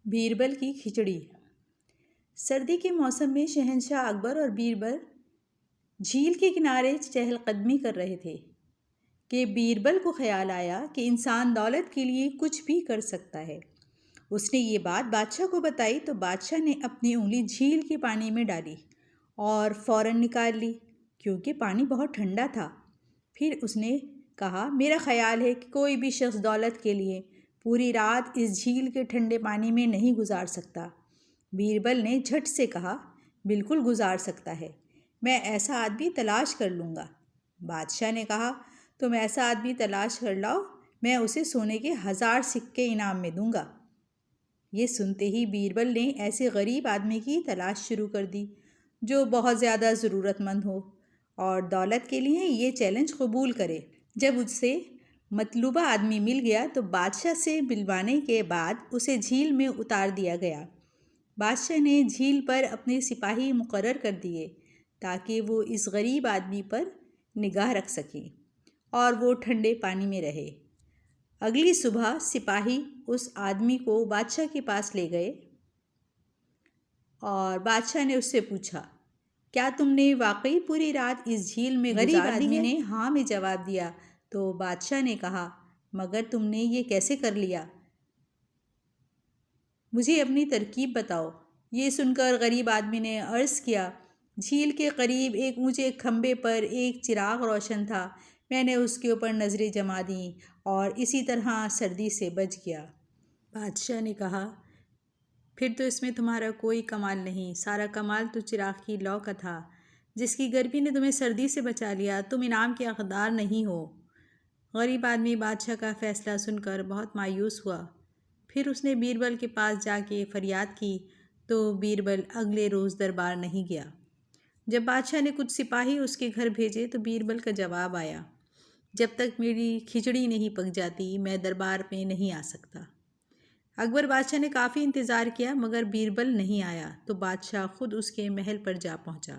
بیربل کی کھچڑی۔ سردی کے موسم میں شہنشاہ اکبر اور بیربل جھیل کے کنارے چہل قدمی کر رہے تھے کہ بیربل کو خیال آیا کہ انسان دولت کے لیے کچھ بھی کر سکتا ہے۔ اس نے یہ بات بادشاہ کو بتائی تو بادشاہ نے اپنی انگلی جھیل کے پانی میں ڈالی اور فوراً نکال لی کیونکہ پانی بہت ٹھنڈا تھا۔ پھر اس نے کہا، میرا خیال ہے کہ کوئی بھی شخص دولت کے لیے پوری رات اس جھیل کے ٹھنڈے پانی میں نہیں گزار سکتا۔ بیربل نے جھٹ سے کہا، بالکل گزار سکتا ہے، میں ایسا آدمی تلاش کر لوں گا۔ بادشاہ نے کہا، تم ایسا آدمی تلاش کر لاؤ، میں اسے سونے کے 1000 سکے انعام میں دوں گا۔ یہ سنتے ہی بیربل نے ایسے غریب آدمی کی تلاش شروع کر دی جو بہت زیادہ ضرورت مند ہو اور دولت کے لیے یہ چیلنج قبول کرے۔ جب اس سے مطلوبہ آدمی مل گیا تو بادشاہ سے ملوانے کے بعد اسے جھیل میں اتار دیا گیا۔ بادشاہ نے جھیل پر اپنے سپاہی مقرر کر دیے تاکہ وہ اس غریب آدمی پر نگاہ رکھ سکیں اور وہ ٹھنڈے پانی میں رہے۔ اگلی صبح سپاہی اس آدمی کو بادشاہ کے پاس لے گئے اور بادشاہ نے اس سے پوچھا، کیا تم نے واقعی پوری رات اس جھیل میں گزار دی ہے؟ غریب آدمی نے ہاں میں جواب دیا تو بادشاہ نے کہا، مگر تم نے یہ کیسے کر لیا؟ مجھے اپنی ترکیب بتاؤ۔ یہ سن کر غریب آدمی نے عرض کیا، جھیل کے قریب ایک اونچے کھمبے پر ایک چراغ روشن تھا، میں نے اس کے اوپر نظریں جما دیں اور اسی طرح سردی سے بچ گیا۔ بادشاہ نے کہا، پھر تو اس میں تمہارا کوئی کمال نہیں، سارا کمال تو چراغ کی لو کا تھا جس کی گرمی نے تمہیں سردی سے بچا لیا، تم انعام کے حقدار نہیں ہو۔ غریب آدمی بادشاہ کا فیصلہ سن کر بہت مایوس ہوا۔ پھر اس نے بیربل کے پاس جا کے فریاد کی تو بیربل اگلے روز دربار نہیں گیا۔ جب بادشاہ نے کچھ سپاہی اس کے گھر بھیجے تو بیربل کا جواب آیا، جب تک میری کھچڑی نہیں پک جاتی میں دربار میں نہیں آ سکتا۔ اکبر بادشاہ نے کافی انتظار کیا مگر بیربل نہیں آیا تو بادشاہ خود اس کے محل پر جا پہنچا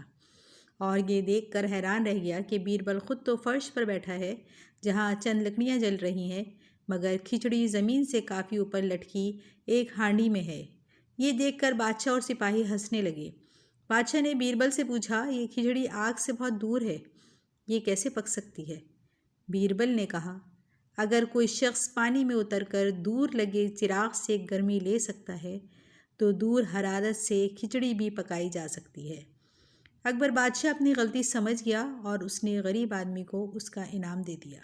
اور یہ دیکھ کر حیران رہ گیا کہ بیربل خود تو فرش پر بیٹھا ہے جہاں چند لکڑیاں جل رہی ہیں، مگر کھچڑی زمین سے کافی اوپر لٹکی ایک ہانڈی میں ہے۔ یہ دیکھ کر بادشاہ اور سپاہی ہنسنے لگے۔ بادشاہ نے بیربل سے پوچھا، یہ کھچڑی آگ سے بہت دور ہے، یہ کیسے پک سکتی ہے؟ بیربل نے کہا، اگر کوئی شخص پانی میں اتر کر دور لگے چراغ سے گرمی لے سکتا ہے تو دور حرارت سے کھچڑی بھی پکائی جا سکتی ہے۔ اکبر بادشاہ اپنی غلطی سمجھ گیا اور اس نے غریب آدمی کو اس کا انعام دے دیا۔